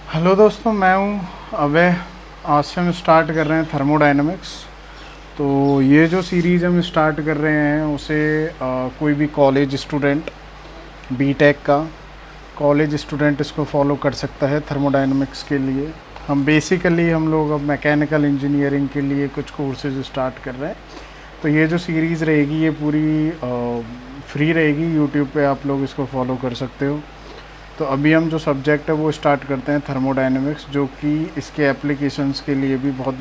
Hello दोस्तों, मैं हूँ अभय। आज से हम स्टार्ट कर रहे हैं थर्मोडायनेमिक्स। तो ये जो सीरीज़ हम स्टार्ट कर रहे हैं उसे कोई भी कॉलेज स्टूडेंट, बीटेक का कॉलेज स्टूडेंट इसको फॉलो कर सकता है थर्मोडायनेमिक्स के लिए। हम लोग अब मैकेनिकल इंजीनियरिंग के लिए कुछ कोर्सेज स्टार्ट कर रहे हैं। तो ये जो सीरीज़ रहेगी ये पूरी फ्री रहेगी, यूट्यूब पे आप लोग इसको फॉलो कर सकते हो। तो अभी हम जो सब्जेक्ट है वो स्टार्ट करते हैं थर्मोडायनेमिक्स, जो कि इसके एप्लीकेशंस के लिए भी बहुत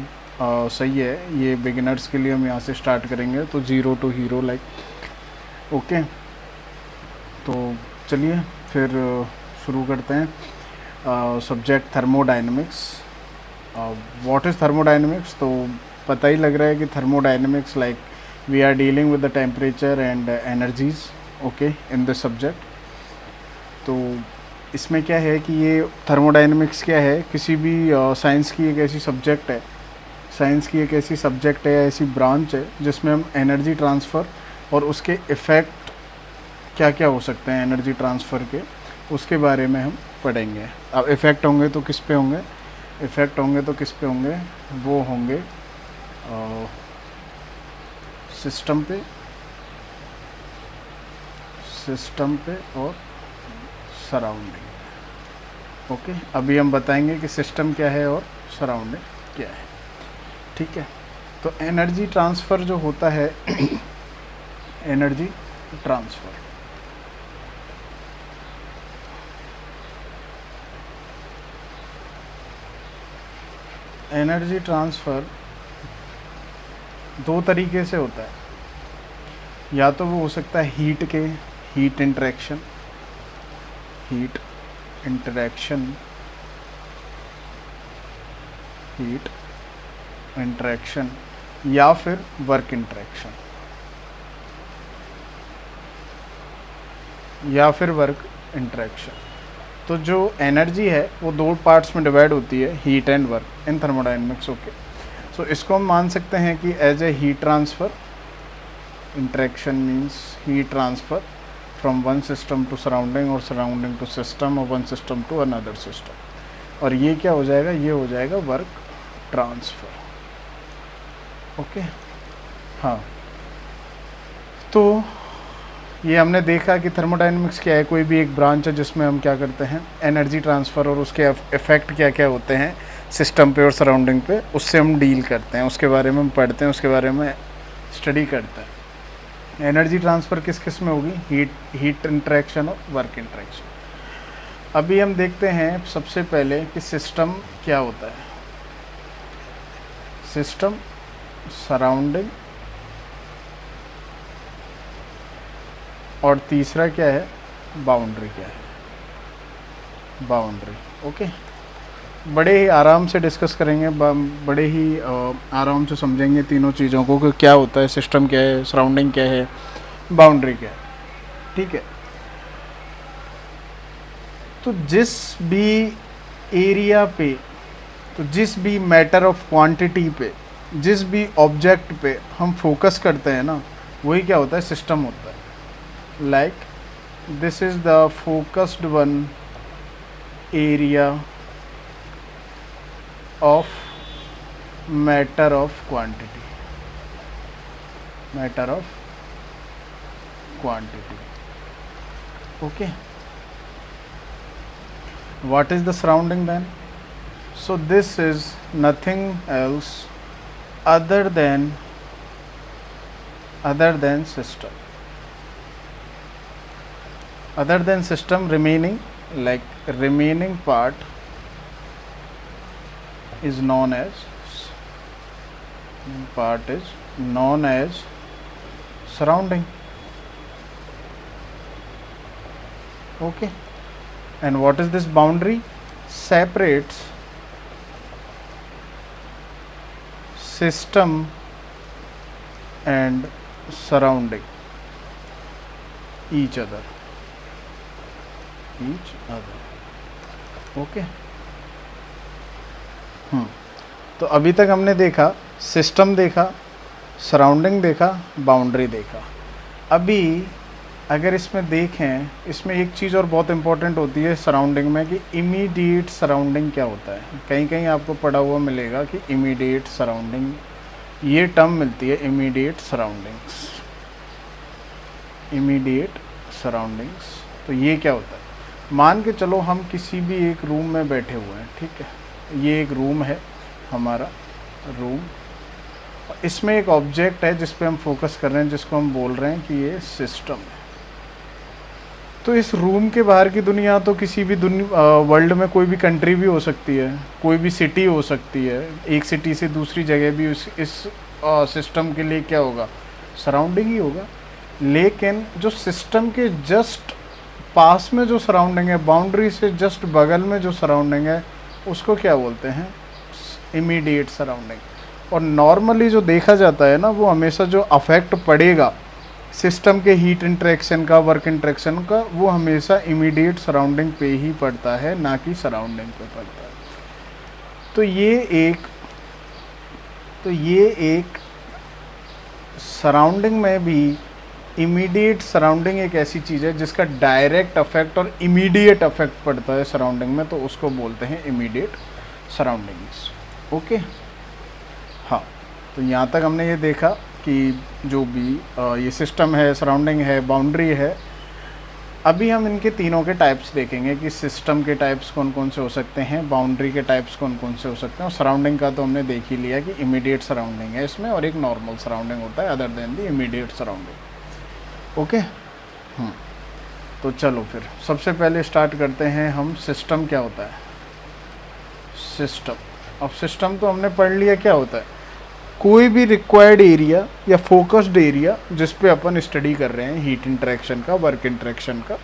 सही है। ये बिगिनर्स के लिए हम यहाँ से स्टार्ट करेंगे, तो zero to hero like. Okay, तो चलिए फिर शुरू करते हैं subject thermodynamics. What is thermodynamics? तो पता ही लग रहा है कि thermodynamics like we are dealing with the temperature and energies, okay, in this subject. तो इसमें क्या है कि ये थर्मोडायनेमिक्स क्या है, किसी भी साइंस की एक ऐसी सब्जेक्ट है, ऐसी ब्रांच है जिसमें हम एनर्जी ट्रांसफ़र और उसके इफ़ेक्ट क्या क्या हो सकते हैं एनर्जी ट्रांसफ़र के, उसके बारे में हम पढ़ेंगे। अब इफ़ेक्ट होंगे तो किस पे होंगे? वो होंगे सिस्टम पे और सराउंडिंग। ओके, अभी हम बताएंगे कि सिस्टम क्या है और सराउंडिंग क्या है। ठीक है, तो एनर्जी ट्रांसफ़र जो होता है एनर्जी ट्रांसफ़र दो तरीके से होता है। या तो वो हो सकता है हीट इंटरेक्शन या फिर वर्क इंटरेक्शन। तो जो एनर्जी है वो दो पार्ट्स में डिवाइड होती है, heat and work, in thermodynamics. Okay, so इसको हम मान सकते हैं कि as a heat transfer. Interaction means heat transfer from one system to surrounding और सराउंडिंग टू सिस्टम और one system to another system. और ये क्या हो जाएगा? ये हो जाएगा वर्क ट्रांसफ़र। ओके, हाँ, तो ये हमने देखा कि थर्मोडायनेमिक्स क्या है, कोई भी एक ब्रांच है जिसमें हम क्या करते हैं, एनर्जी ट्रांसफ़र और उसके इफ़ेक्ट क्या क्या होते हैं सिस्टम पे और सराउंडिंग पे, उससे हम डील करते हैं, उसके बारे में हम पढ़ते हैं, उसके बारे में स्टडी करते हैं। एनर्जी ट्रांसफ़र किस किस में होगी? हीट इंटरेक्शन और वर्क इंटरेक्शन। अभी हम देखते हैं सबसे पहले कि सिस्टम क्या होता है। सिस्टम, सराउंडिंग, और तीसरा क्या है? बाउंड्री। ओके, बड़े ही आराम से डिस्कस करेंगे, बड़े ही आराम से समझेंगे तीनों चीज़ों को कि क्या होता है, सिस्टम क्या है, सराउंडिंग क्या है, बाउंड्री क्या है। ठीक है, तो जिस भी मैटर ऑफ क्वांटिटी पे, जिस भी ऑब्जेक्ट पे हम फोकस करते हैं ना, वही क्या होता है? सिस्टम होता है। Like this is the focused one area of matter of quantity. Okay, what is the surrounding then? So this is nothing else other than system. Remaining part is known as surrounding. Okay, and what is this boundary? Separates system and surrounding each other. Okay, तो अभी तक हमने देखा system, देखा surrounding, देखा boundary, देखा। अभी अगर इसमें देखें, इसमें एक चीज़ और बहुत इंपॉर्टेंट होती है सराउंडिंग में कि इमीडिएट सराउंडिंग क्या होता है। कहीं कहीं आपको पढ़ा हुआ मिलेगा कि इमीडिएट सराउंडिंग, ये टर्म मिलती है इमीडिएट सराउंडिंग्स, इमीडिएट सराउंडिंग्स। तो ये क्या होता है, मान के चलो हम किसी भी एक रूम में बैठे हुए हैं, ठीक है, ये एक रूम है हमारा रूम, इसमें एक ऑब्जेक्ट है जिस पे हम फोकस कर रहे हैं, जिसको हम बोल रहे हैं कि ये सिस्टम है। तो इस रूम के बाहर की दुनिया तो किसी भी वर्ल्ड में कोई भी कंट्री भी हो सकती है, कोई भी सिटी हो सकती है, एक सिटी से दूसरी जगह भी इस सिस्टम के लिए क्या होगा, सराउंडिंग ही होगा। लेकिन जो सिस्टम के जस्ट पास में जो सराउंडिंग है, बाउंड्री से जस्ट बगल में जो सराउंडिंग है, उसको क्या बोलते हैं, इमीडिएट सराउंडिंग। और नॉर्मली जो देखा जाता है ना, वो हमेशा जो अफेक्ट पड़ेगा सिस्टम के हीट इंटरेक्शन का, वर्क इंटरेक्शन का, वो हमेशा इमीडिएट सराउंडिंग पे ही पड़ता है, ना कि सराउंडिंग पे पड़ता है। तो ये एक सराउंडिंग में भी इमीडिएट सराउंडिंग एक ऐसी चीज़ है जिसका डायरेक्ट अफेक्ट और इमीडिएट अफेक्ट पड़ता है सराउंडिंग में, तो उसको बोलते हैं इमीडिएट सराउंडिंग्स। ओके, हाँ, तो यहाँ तक हमने ये देखा कि जो भी ये सिस्टम है, सराउंडिंग है, बाउंड्री है। अभी हम इनके तीनों के टाइप्स देखेंगे कि सिस्टम के टाइप्स कौन कौन से हो सकते हैं, बाउंड्री के टाइप्स कौन कौन से हो सकते हैं, और सराउंडिंग का तो हमने देख ही लिया कि इमीडिएट सराउंडिंग है इसमें, और एक नॉर्मल सराउंडिंग होता है other than the immediate surrounding. Okay, तो चलो फिर सबसे पहले स्टार्ट करते हैं हम, सिस्टम क्या होता है। सिस्टम, अब सिस्टम तो हमने पढ़ लिया क्या होता है, कोई भी रिक्वायर्ड एरिया या फोकस्ड एरिया जिस पे अपन स्टडी कर रहे हैं हीट इंटरेक्शन का, वर्क इंटरेक्शन का,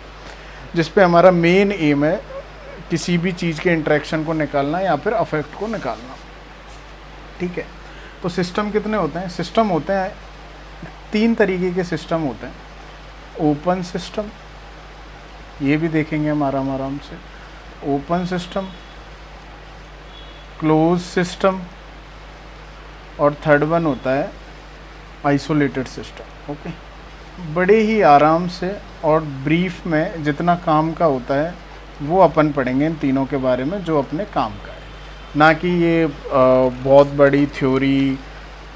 जिस पे हमारा मेन एम है किसी भी चीज़ के इंटरेक्शन को निकालना या फिर अफेक्ट को निकालना। ठीक है, तो सिस्टम कितने होते हैं, सिस्टम होते हैं 3 तरीके के सिस्टम होते हैं। ओपन सिस्टम, ये भी देखेंगे हम आराम से, ओपन सिस्टम, क्लोज सिस्टम, और थर्ड वन होता है आइसोलेटेड सिस्टम। ओके, बड़े ही आराम से और ब्रीफ में जितना काम का होता है वो अपन पढ़ेंगे इन तीनों के बारे में जो अपने काम का है, ना कि ये बहुत बड़ी थ्योरी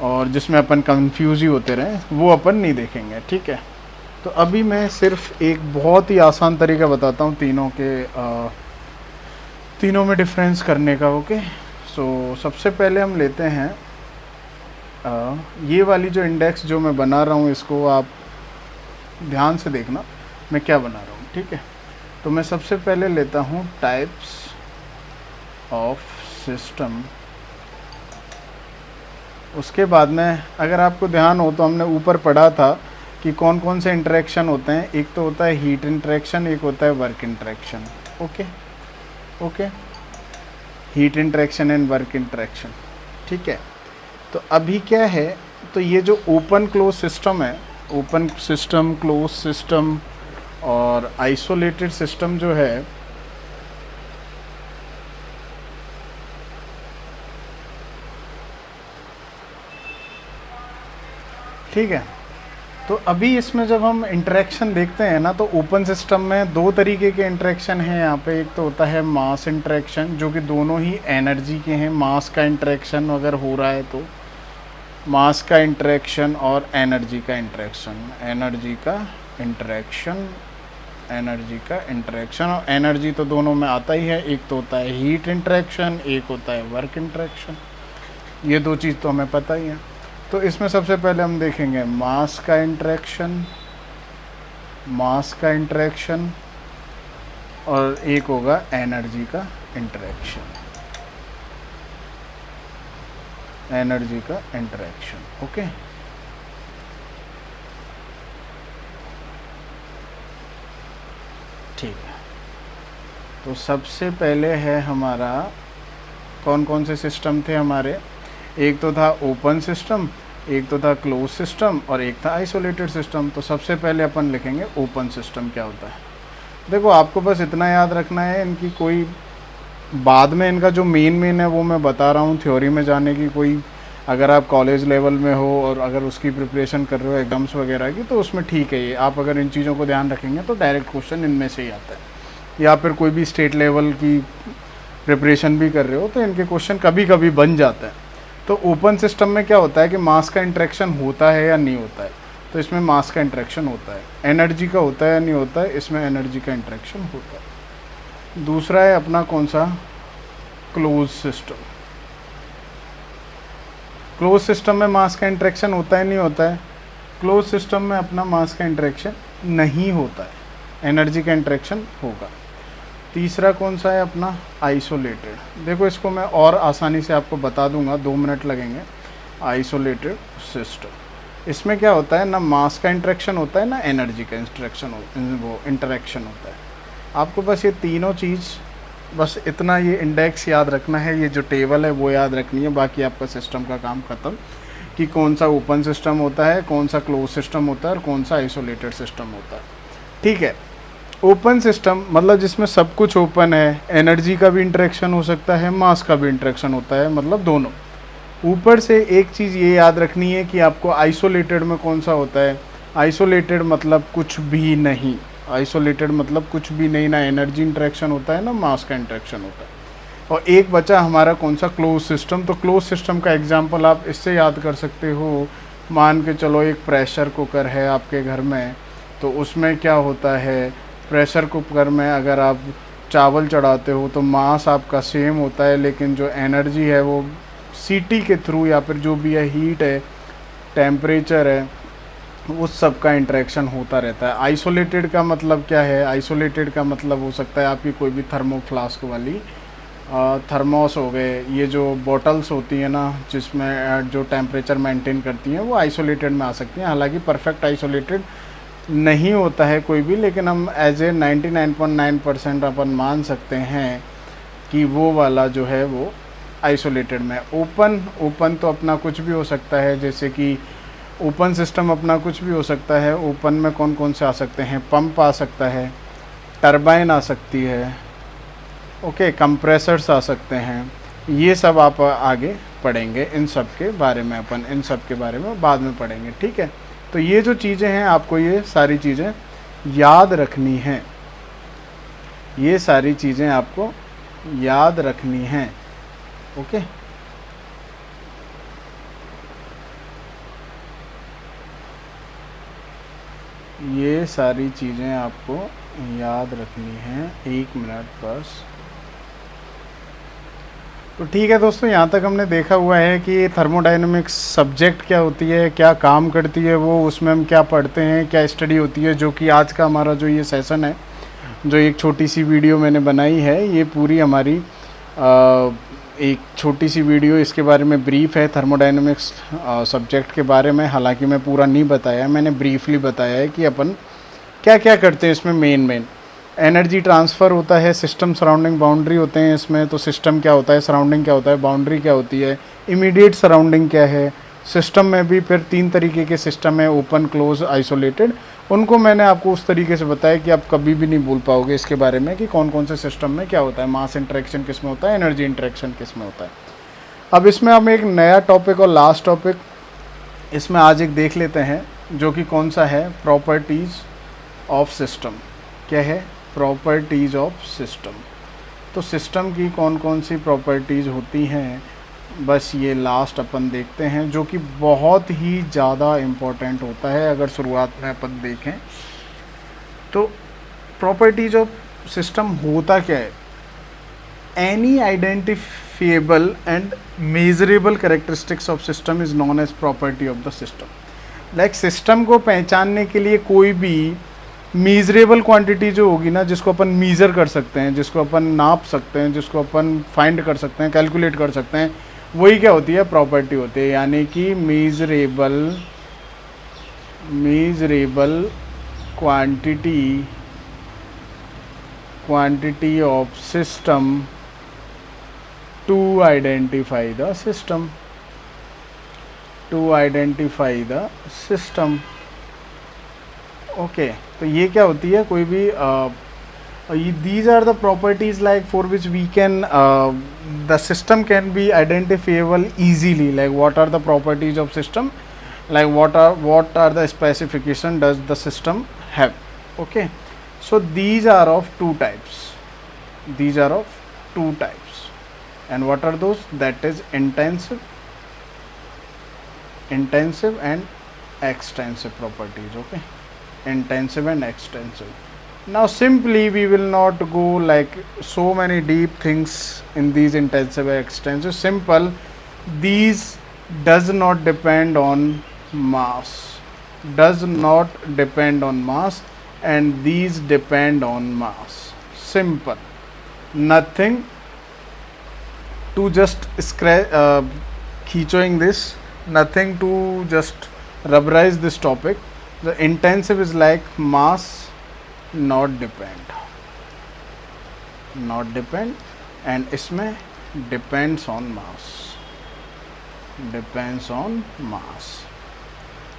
और जिसमें अपन कंफ्यूज ही होते रहें, वो अपन नहीं देखेंगे। ठीक है, तो अभी मैं सिर्फ एक बहुत ही आसान तरीका बताता हूँ तीनों में डिफरेंस करने का। ओके, सो सबसे पहले हम लेते हैं ये वाली जो इंडेक्स जो मैं बना रहा हूँ, इसको आप ध्यान से देखना मैं क्या बना रहा हूँ। ठीक है, तो मैं सबसे पहले लेता हूँ टाइप्स ऑफ सिस्टम। उसके बाद में अगर आपको ध्यान हो तो हमने ऊपर पढ़ा था कि कौन कौन से इंटरेक्शन होते हैं। एक तो होता है हीट इंटरेक्शन, एक होता है work interaction. Okay, heat interaction and work interaction. ठीक है, तो अभी क्या है, तो ये जो ओपन क्लोज सिस्टम है, ओपन सिस्टम, क्लोज सिस्टम और आइसोलेटेड सिस्टम जो है, ठीक है, तो अभी इसमें जब हम इंटरेक्शन देखते हैं ना, तो ओपन सिस्टम में 2 तरीके के इंटरेक्शन हैं यहाँ पे। एक तो होता है मास इंटरेक्शन, जो कि दोनों ही एनर्जी के हैं। मास का इंटरेक्शन अगर हो रहा है तो मास का इंटरेक्शन और एनर्जी का इंटरेक्शन, एनर्जी का इंटरेक्शन और एनर्जी तो दोनों में आता ही है। एक तो होता है हीट इंटरेक्शन, एक होता है वर्क इंटरेक्शन। ये 2 चीज़ तो हमें पता ही है। तो इसमें सबसे पहले हम देखेंगे मास का इंटरेक्शन और एक होगा एनर्जी का इंटरेक्शन, ओके। ठीक है, तो सबसे पहले है हमारा कौन कौन से सिस्टम थे हमारे, एक तो था ओपन सिस्टम, एक तो था क्लोज सिस्टम और एक था आइसोलेटेड सिस्टम। तो सबसे पहले अपन लिखेंगे ओपन सिस्टम क्या होता है। देखो, आपको बस इतना याद रखना है, इनकी कोई बाद में इनका जो मेन है वो मैं बता रहा हूँ, थ्योरी में जाने की कोई अगर आप कॉलेज लेवल में हो और अगर उसकी प्रिपरेशन कर रहे हो एग्ज़ाम्स वगैरह की, तो उसमें ठीक है ये। आप अगर इन चीज़ों को ध्यान रखेंगे तो डायरेक्ट क्वेश्चन इनमें से ही आता है। या फिर कोई भी स्टेट लेवल की प्रिपरेशन भी कर रहे हो तो इनके क्वेश्चन कभी कभी बन जाता है। तो ओपन सिस्टम में क्या होता है कि मास का इंटरेक्शन होता है या नहीं होता है, तो इसमें मास का इंटरेक्शन होता है। एनर्जी का होता है या नहीं होता है, इसमें एनर्जी का इंटरेक्शन होता है। दूसरा है अपना कौन सा, क्लोज सिस्टम। क्लोज सिस्टम में मास का इंटरेक्शन होता है नहीं होता है, क्लोज सिस्टम में अपना मास का इंटरेक्शन नहीं होता है, एनर्जी का इंटरेक्शन होगा। तीसरा कौन सा है अपना, आइसोलेटेड। देखो इसको मैं और आसानी से आपको बता दूंगा, 2 मिनट लगेंगे। आइसोलेटेड सिस्टम, इसमें क्या होता है, ना मास का इंटरेक्शन होता है ना एनर्जी का इंटरेक्शन होता है। आपको बस ये तीनों चीज़, बस इतना ये इंडेक्स याद रखना है, ये जो टेबल है वो याद रखनी है, बाकी आपका सिस्टम का काम ख़त्म। कि कौन सा ओपन सिस्टम होता है, कौन सा क्लोज सिस्टम होता है और कौन सा आइसोलेटेड सिस्टम होता है। ठीक है, ओपन सिस्टम मतलब जिसमें सब कुछ ओपन है, एनर्जी का भी इंटरेक्शन हो सकता है, मास का भी इंटरेक्शन होता है, मतलब दोनों। ऊपर से एक चीज़ ये याद रखनी है कि आपको आइसोलेटेड में कौन सा होता है। आइसोलेटेड मतलब कुछ भी नहीं, आइसोलेटेड मतलब कुछ भी नहीं, ना एनर्जी इंटरेक्शन होता है ना मास का इंटरेक्शन होता है। और एक बचा हमारा कौन सा, क्लोज सिस्टम। तो क्लोज सिस्टम का एग्जांपल आप इससे याद कर सकते हो, मान के चलो एक प्रेशर कुकर है आपके घर में, तो उसमें क्या होता है, प्रेशर कुकर में अगर आप चावल चढ़ाते हो तो मास आपका सेम होता है, लेकिन जो एनर्जी है वो सीटी के थ्रू या फिर जो भी है, हीट है, टेम्परेचर है, उस सब का इंटरेक्शन होता रहता है। आइसोलेटेड का मतलब क्या है, आइसोलेटेड का मतलब हो सकता है आपकी कोई भी थर्मो फ्लास्क वाली, थर्मोस हो गए, ये जो बॉटल्स होती है ना जिसमें जो टेम्परेचर मेंटेन करती हैं, वो आइसोलेटेड में आ सकती हैं। हालांकि परफेक्ट आइसोलेटेड नहीं होता है कोई भी, लेकिन हम एज ए 99.9% अपन मान सकते हैं कि वो वाला जो है वो आइसोलेटेड में। ओपन तो अपना कुछ भी हो सकता है, जैसे कि ओपन सिस्टम अपना कुछ भी हो सकता है। ओपन में कौन कौन से आ सकते हैं, पंप आ सकता है, टरबाइन आ सकती है, ओके, कंप्रेसर्स आ सकते हैं। ये सब आप आगे पढ़ेंगे, इन सब के बारे में अपन इन सब के बारे में बाद में पढ़ेंगे। ठीक है, तो ये जो चीज़ें हैं आपको ये सारी चीज़ें याद रखनी हैं, ये सारी चीज़ें आपको याद रखनी हैं। ओके, ये सारी चीज़ें आपको याद रखनी हैं। 1 मिनट बस। तो ठीक है दोस्तों, यहाँ तक हमने देखा हुआ है कि थर्मोडायनेमिक्स सब्जेक्ट क्या होती है, क्या काम करती है वो, उसमें हम क्या पढ़ते हैं, क्या स्टडी होती है। जो कि आज का हमारा जो ये सेशन है, जो एक छोटी सी वीडियो मैंने बनाई है, ये पूरी हमारी एक छोटी सी वीडियो इसके बारे में ब्रीफ है, थर्मोडायनेमिक्स सब्जेक्ट के बारे में। हालांकि मैं पूरा नहीं बताया, मैंने ब्रीफली बताया है कि अपन क्या क्या करते हैं इसमें। मेन एनर्जी ट्रांसफ़र होता है, सिस्टम सराउंडिंग बाउंड्री होते हैं इसमें। तो सिस्टम क्या होता है, सराउंडिंग क्या होता है, बाउंड्री क्या होती है, इमीडिएट सराउंडिंग क्या है। सिस्टम में भी फिर 3 तरीके के सिस्टम है, ओपन, क्लोज, आइसोलेटेड। उनको मैंने आपको उस तरीके से बताया कि आप कभी भी नहीं भूल पाओगे इसके बारे में कि कौन कौन से सिस्टम में क्या होता है, मास इंटरेक्शन किस में होता है, एनर्जी इंटरेक्शन किस में होता है। अब इसमें हम एक नया टॉपिक और लास्ट टॉपिक इसमें आज एक देख लेते हैं, जो कि कौन सा है, प्रॉपर्टीज़ ऑफ सिस्टम। क्या है, प्रॉपर्टीज़ ऑफ सिस्टम। तो सिस्टम की कौन कौन सी प्रॉपर्टीज़ होती हैं, बस ये लास्ट अपन देखते हैं, जो कि बहुत ही ज़्यादा इम्पोर्टेंट होता है अगर शुरुआत में अपन देखें तो। प्रॉपर्टीज़ ऑफ सिस्टम होता क्या है, any identifiable and measurable characteristics of system is known as property of the system. Like system को पहचानने के लिए कोई भी मीज़रेबल क्वांटिटी जो होगी ना, जिसको अपन मीज़र कर सकते हैं, जिसको अपन नाप सकते हैं, जिसको अपन फाइंड कर सकते हैं, कैलकुलेट कर सकते हैं, वही क्या होती है, प्रॉपर्टी होती है। यानी कि measurable quantity of system to identify the system. Okay, तो ये क्या होती है, कोई भी These are the properties like for which we can the system can be identifiable easily, like what are the properties of system, like what are the specification does the system have. Okay, so these are of two types, these are of two types. And what are those? That is intensive and extensive properties. Okay, intensive and extensive. Now simply we will not go like so many deep things in these intensive and extensive. Simple, these does not depend on mass, does not depend on mass, and these depend on mass. Simple, nothing to just scratch खींचोing this, nothing to just rubberize this topic. The intensive is like mass not depend, not depend, and इसमें depends on mass, depends on mass.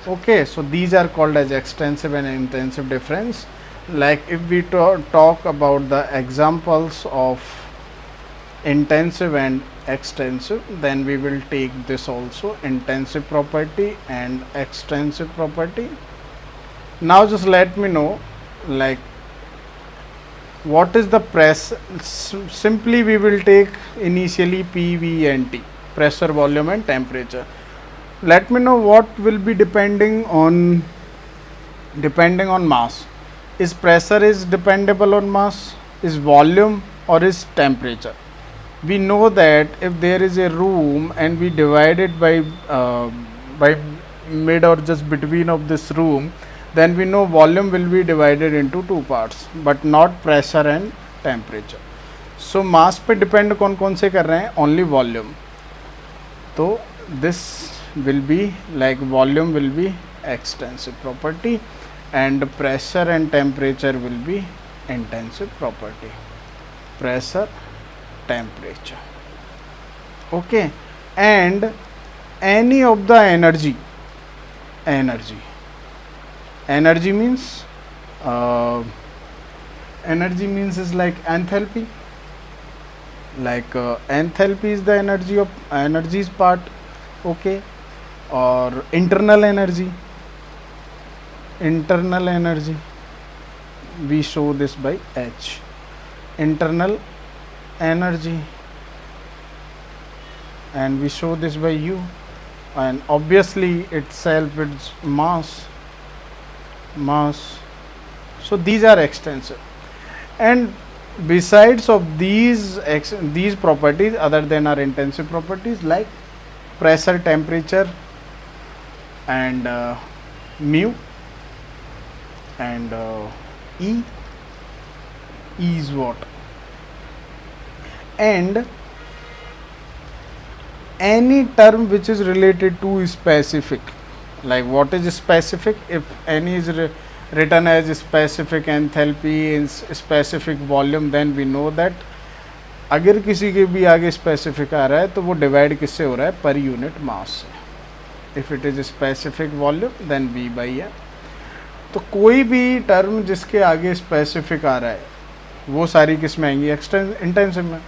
Okay, so these are called as extensive and intensive difference. Like if we talk about the examples of intensive and extensive, then we will take this also, intensive property and extensive property. Now just let me know like what is the press. Simply we will take initially P, V and T, pressure, volume and temperature. Let me know what will be depending on mass. Is pressure is dependable on mass, is volume, or is temperature? We know that if there is a room and we divide it by mid or just between of this room, then we know volume will be divided into two parts, but not pressure and temperature. So mass पे depend कौन कौन से कर रहे हैं? Only volume. तो this will be like volume will be extensive property and pressure and temperature will be intensive property. Pressure, temperature. Okay, and any of the energy means energy means is like enthalpy, like enthalpy is the energy's part. Okay, or internal energy we show this by H, internal energy, and we show this by U, and obviously itself is mass. So these are extensive. And besides of these properties, other than our intensive properties like pressure, temperature and mu and E is what? And any term which is related to specific, like what is specific? If any is written as specific enthalpy in specific volume, then we know that अगर किसी के भी आगे specific आ रहा है तो वो divide किससे हो रहा है? पर यूनिट मास से. If it is specific volume then V by है. तो कोई भी टर्म जिसके आगे स्पेसिफिक आ रहा है वो सारी किस में आएंगी? इंटेंसिव में.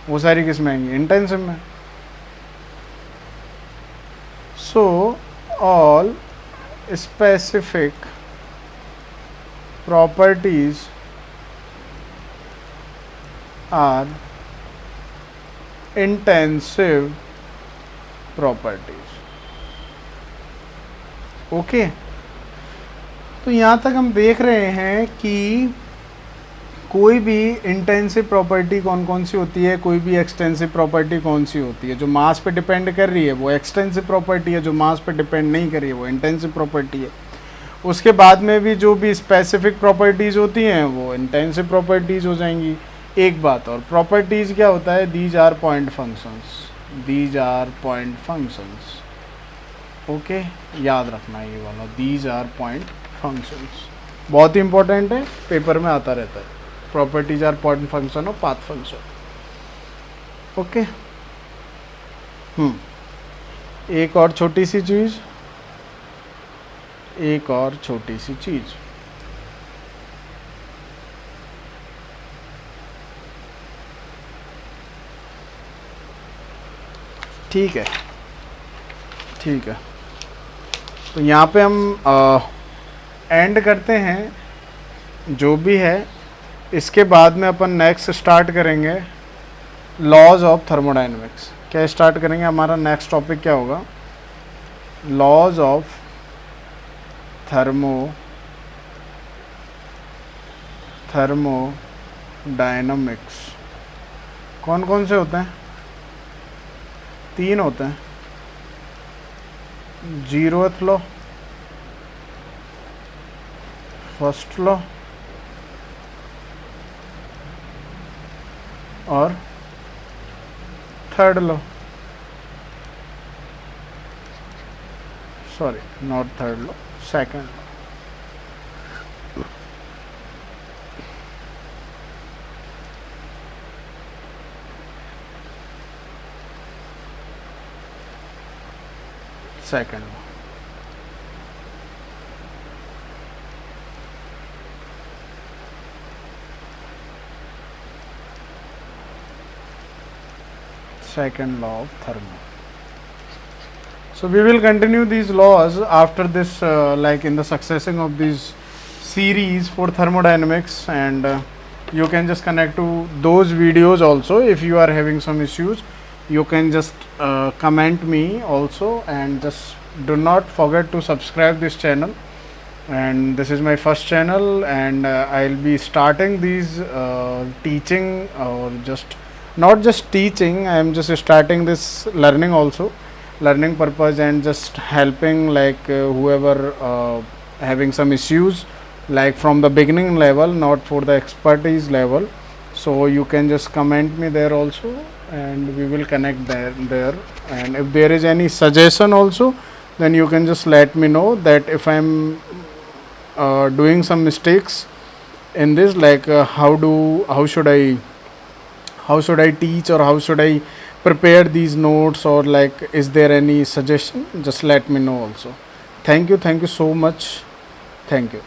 वो सारी किस में आएंगी? इंटेंसिव में. सो all specific properties are intensive properties. Okay, तो यहाँ तक हम देख रहे हैं कि कोई भी इंटेंसिव प्रॉपर्टी कौन कौन सी होती है, कोई भी एक्सटेंसिव प्रॉपर्टी कौन सी होती है. जो मास पे डिपेंड कर रही है वो एक्सटेंसिव प्रॉपर्टी है, जो मास पे डिपेंड नहीं कर रही है वो इंटेंसिव प्रॉपर्टी है. उसके बाद में भी जो भी स्पेसिफिक प्रॉपर्टीज़ होती हैं वो इंटेंसिव प्रॉपर्टीज़ हो जाएंगी. एक बात और, प्रॉपर्टीज़ क्या होता है? These are point functions, these are point functions. Okay, याद रखना ये वाला, दीज आर पॉइंट फंक्शंस बहुत ही इंपॉर्टेंट है, पेपर में आता रहता है. प्रॉपर्टीज आर पॉइंट फंक्शन और पाथ फंक्शन. ओके, एक और छोटी सी चीज़, एक और छोटी सी चीज़. ठीक है, ठीक है। तो यहाँ पे हम एंड करते हैं जो भी है। इसके बाद में अपन नेक्स्ट स्टार्ट करेंगे लॉज ऑफ थर्मोडाइनमिक्स। क्या स्टार्ट करेंगे, हमारा नेक्स्ट टॉपिक क्या होगा? Laws of thermodynamics. कौन कौन से होते हैं? 3 होते हैं। 0th लॉ, फर्स्ट लॉ और third law. Sorry, not third law, second. Second law. Second law of thermo. So we will continue these laws after this, like in the succession of these series for thermodynamics, and you can just connect to those videos also. If you are having some issues, you can just comment me also, and just do not forget to subscribe this channel. And this is my first channel, and I'll be starting these teaching, or just not just teaching, I am just starting this learning also, learning purpose, and just helping like whoever having some issues, like from the beginning level, not for the expertise level. So you can just comment me there also, and we will connect there. And if there is any suggestion also, then you can just let me know that if I am doing some mistakes in this, like how should I teach, or how should I prepare these notes, or like is there any suggestion, just let me know also. Thank you so much. Thank you.